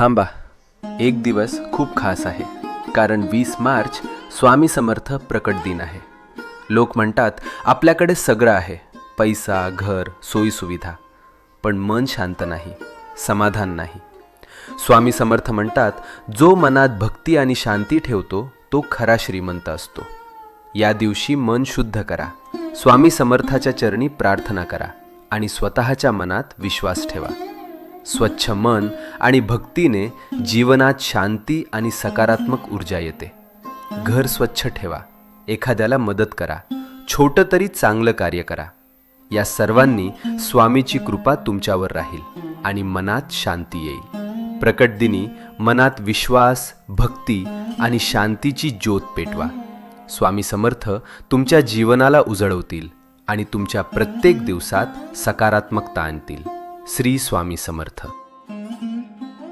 थांबा, एक दिवस खूप खास आहे, कारण 20 मार्च स्वामी समर्थ प्रकट दिन आहे. लोक म्हणतात आपल्याकडे सगळं आहे, पैसा, घर, सोयीसुविधा, पण मन शांत नाही, समाधान नाही. स्वामी समर्थ म्हणतात, जो मनात भक्ती आणि शांती ठेवतो तो खरा श्रीमंत असतो. या दिवशी मन शुद्ध करा, स्वामी समर्थाच्या चरणी प्रार्थना करा आणि स्वतःच्या मनात विश्वास ठेवा. स्वच्छ मन आणि भक्तीने जीवनात शांती आणि सकारात्मक ऊर्जा येते. घर स्वच्छ ठेवा, एखाद्याला मदत करा, छोटं तरी चांगलं कार्य करा. या सर्वांनी स्वामीची कृपा तुमच्यावर राहील आणि मनात शांती येईल. प्रकट दिनी मनात विश्वास, भक्ती आणि शांतीची ज्योत पेटवा. स्वामी समर्थ तुमच्या जीवनाला उजळवतील आणि तुमच्या प्रत्येक दिवसात सकारात्मकता आणतील. श्री स्वामी समर्थ.